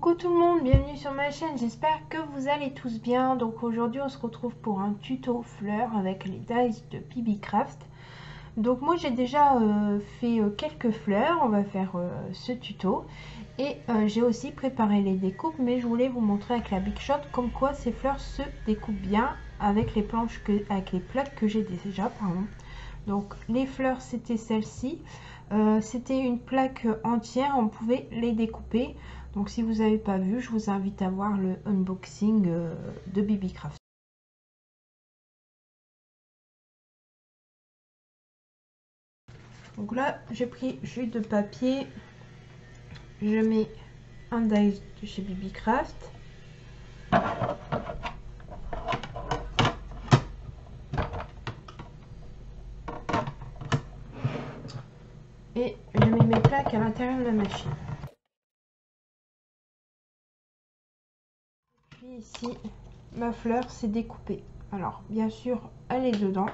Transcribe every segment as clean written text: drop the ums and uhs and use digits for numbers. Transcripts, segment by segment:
Coucou tout le monde, bienvenue sur ma chaîne, j'espère que vous allez tous bien. Donc aujourd'hui on se retrouve pour un tuto fleurs avec les dies de PBcraft. Donc moi j'ai déjà fait quelques fleurs, on va faire ce tuto. Et j'ai aussi préparé les découpes, mais je voulais vous montrer avec la Big Shot comme quoi ces fleurs se découpent bien avec les planches avec les plaques que j'ai déjà, pardon. Donc les fleurs c'était celle-ci, c'était une plaque entière, on pouvait les découper. Donc si vous n'avez pas vu, je vous invite à voir le unboxing de PBcraft. Donc là j'ai pris juste de papier, je mets un die de chez PBcraft. Et je mets mes plaques à l'intérieur de la machine. Puis ici, ma fleur s'est découpée. Alors bien sûr, elle est dedans.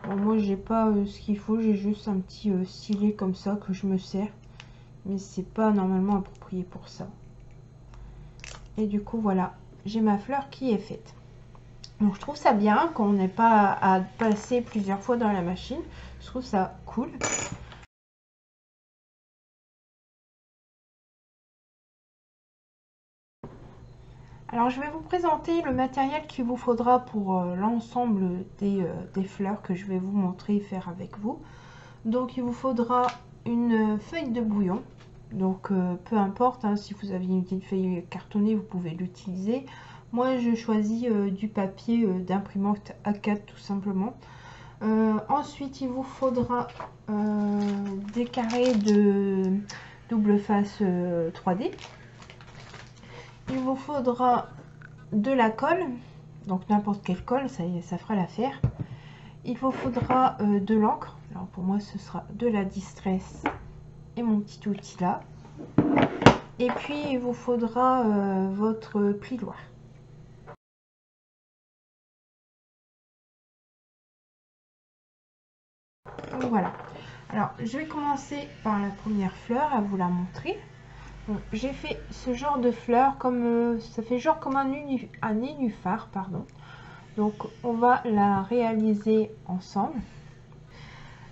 Bon, moi j'ai pas ce qu'il faut, j'ai juste un petit stylet comme ça que je me sers. Mais c'est pas normalement approprié pour ça. Et du coup voilà, j'ai ma fleur qui est faite. Donc je trouve ça bien qu'on n'ait pas à passer plusieurs fois dans la machine. Je trouve ça cool. Alors je vais vous présenter le matériel qu'il vous faudra pour l'ensemble des fleurs que je vais vous montrer et faire avec vous. Donc il vous faudra une feuille de brouillon. Donc peu importe, hein, si vous avez une feuille cartonnée, vous pouvez l'utiliser. Moi je choisis du papier d'imprimante A4 tout simplement. Ensuite il vous faudra des carrés de double face 3D. Il vous faudra de la colle, donc n'importe quelle colle, ça fera l'affaire. Il vous faudra de l'encre. Alors pour moi ce sera de la Distress et mon petit outil là. Et puis il vous faudra votre plioir. Donc voilà. Alors je vais commencer par la première fleur à vous la montrer. Bon, j'ai fait ce genre de fleur comme ça fait genre comme un nénuphar, pardon. Donc on va la réaliser ensemble.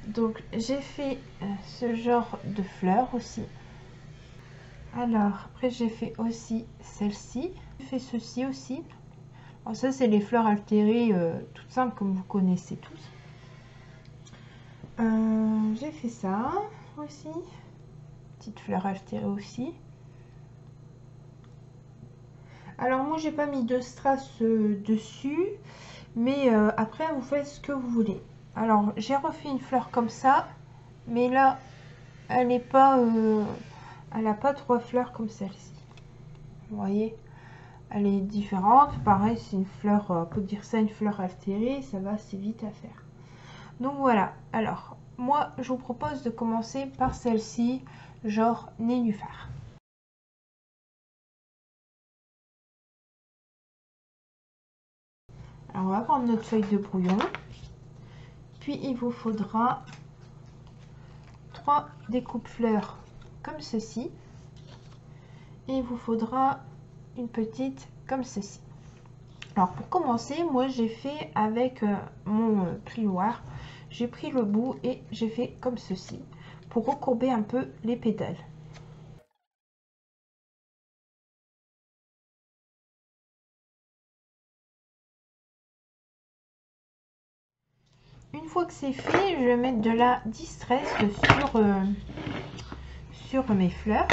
Donc j'ai fait ce genre de fleurs aussi. Alors après j'ai fait aussi celle-ci. J'ai fait ceci aussi. Alors ça c'est les fleurs altérées toutes simples comme vous connaissez tous. J'ai fait ça aussi. Petite fleur altérée aussi. Alors moi j'ai pas mis de strass dessus. Mais après vous faites ce que vous voulez. Alors j'ai refait une fleur comme ça. Mais là elle n'est pas... elle n'a pas trois fleurs comme celle-ci. Vous voyez, elle est différente. Pareil, c'est une fleur, on peut dire ça, une fleur altérée. Ça va assez vite à faire. Donc voilà. Alors, moi, je vous propose de commencer par celle-ci, genre nénuphar. Alors, on va prendre notre feuille de brouillon. Puis, il vous faudra 3 découpes fleurs comme ceci. Et il vous faudra une petite comme ceci. Alors pour commencer, moi j'ai fait avec mon plioir, j'ai pris le bout et j'ai fait comme ceci pour recourber un peu les pétales. Une fois que c'est fait, je vais mettre de la Distress sur mes fleurs.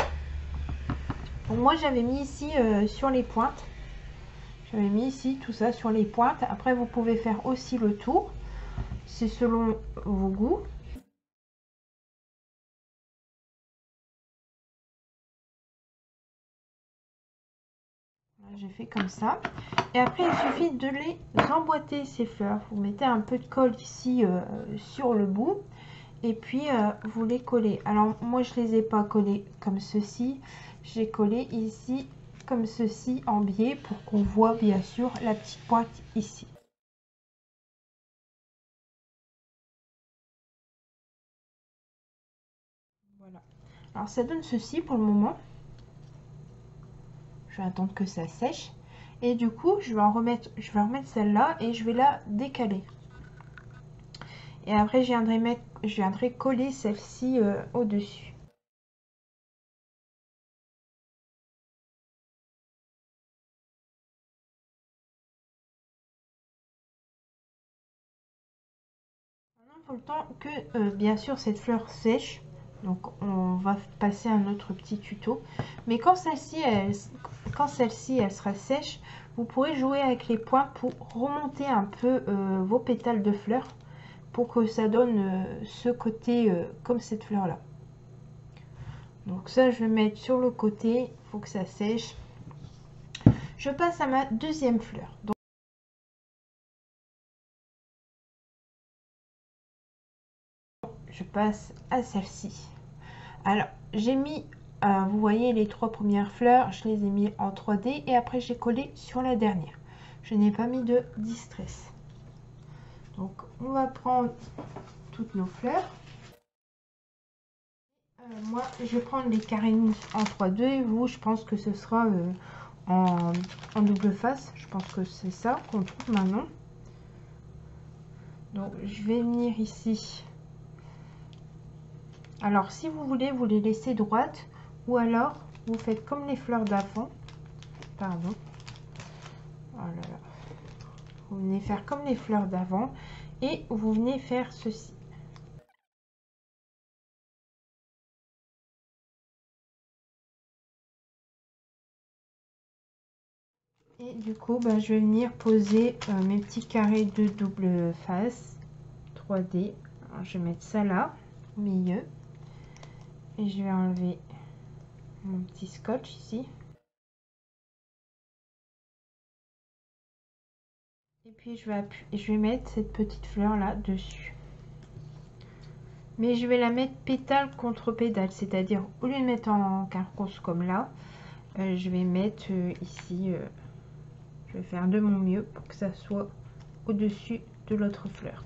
Donc moi j'avais mis ici sur les pointes. J'avais mis ici tout ça sur les pointes. Après vous pouvez faire aussi le tour. C'est selon vos goûts. J'ai fait comme ça. Et après il suffit de les emboîter ces fleurs. Vous mettez un peu de colle ici sur le bout. Et puis vous les collez. Alors moi je les ai pas collés comme ceci. J'ai collé ici comme ceci en biais pour qu'on voit bien sûr la petite pointe ici. Voilà. Alors ça donne ceci pour le moment. vais attendre que ça sèche. Et du coup, je vais remettre celle-là et je vais la décaler. Et après, je viendrai coller celle-ci au-dessus. Il faut le temps que, bien sûr, cette fleur sèche. Donc, on va passer à un autre petit tuto. Mais quand celle-ci, elle sera sèche, vous pourrez jouer avec les points pour remonter un peu vos pétales de fleurs pour que ça donne ce côté comme cette fleur-là. Donc ça, je vais mettre sur le côté. Il faut que ça sèche. Je passe à ma deuxième fleur. Donc, je passe à celle-ci. Alors, j'ai mis, vous voyez les 3 premières fleurs, je les ai mis en 3D et après j'ai collé sur la dernière. Je n'ai pas mis de distress. Donc, on va prendre toutes nos fleurs. Moi, je vais prendre les carrés en 3D et vous, je pense que ce sera en double face. Je pense que c'est ça qu'on trouve maintenant. Donc, je vais venir ici. Alors, si vous voulez, vous les laissez droites ou alors vous faites comme les fleurs d'avant. Pardon. Oh là là. Vous venez faire comme les fleurs d'avant et vous venez faire ceci. Et du coup, je vais venir poser mes petits carrés de double face 3D. Alors, je vais mettre ça là, au milieu. Et je vais enlever mon petit scotch ici. Et puis, je vais mettre cette petite fleur là dessus. Mais je vais la mettre pétale contre pétale. C'est-à-dire, au lieu de mettre en carcrosse comme là, je vais mettre ici... je vais faire de mon mieux pour que ça soit au-dessus de l'autre fleur.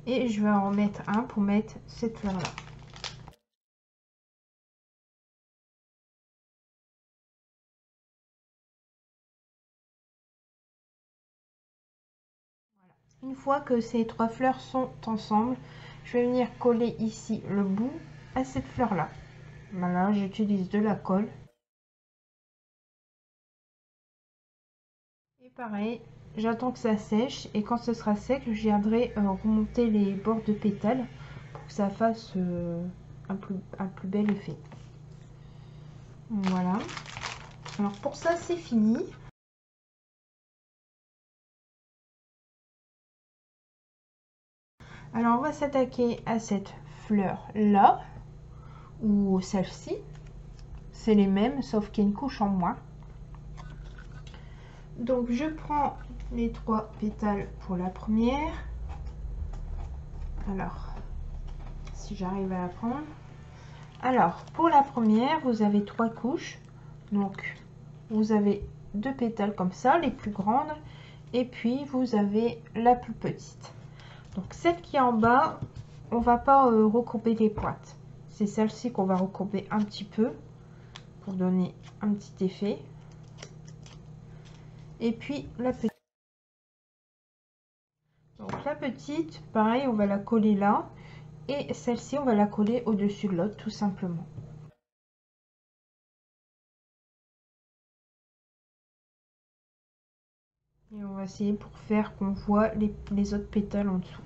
Et je vais en remettre un pour mettre cette fleur là. Voilà. Une fois que ces 3 fleurs sont ensemble, je vais venir coller ici le bout à cette fleur là. Voilà, j'utilise de la colle. Et pareil, j'attends que ça sèche et quand ce sera sec, je viendrai remonter les bords de pétales pour que ça fasse un plus bel effet. Voilà. Alors pour ça, c'est fini. Alors on va s'attaquer à cette fleur là ou celle-ci. C'est les mêmes sauf qu'il y a une couche en moins. Donc je prends les 3 pétales pour la première. Alors si j'arrive à la prendre. Alors pour la première, vous avez 3 couches. Donc vous avez 2 pétales comme ça, les plus grandes, et puis vous avez la plus petite. Donc celle qui est en bas, on va pas recouper les pointes. C'est celle-ci qu'on va recouper un petit peu pour donner un petit effet. Et puis la petite. Donc la petite, pareil, on va la coller là. Et celle-ci, on va la coller au-dessus de l'autre, tout simplement. Et on va essayer pour faire qu'on voit les autres pétales en dessous.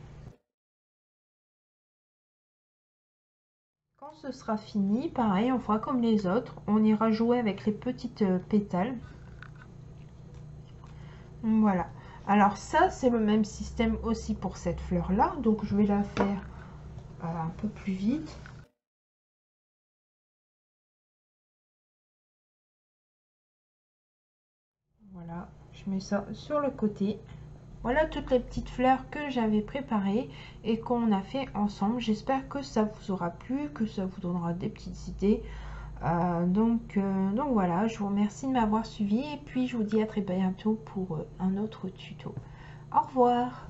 Quand ce sera fini, pareil, on fera comme les autres. On ira jouer avec les petites pétales. Voilà. Alors ça, c'est le même système aussi pour cette fleur-là. Donc je vais la faire un peu plus vite. Voilà, je mets ça sur le côté. Voilà toutes les petites fleurs que j'avais préparées et qu'on a fait ensemble. J'espère que ça vous aura plu, que ça vous donnera des petites idées. Donc voilà, je vous remercie de m'avoir suivi et puis je vous dis à très bientôt pour un autre tuto. Au revoir.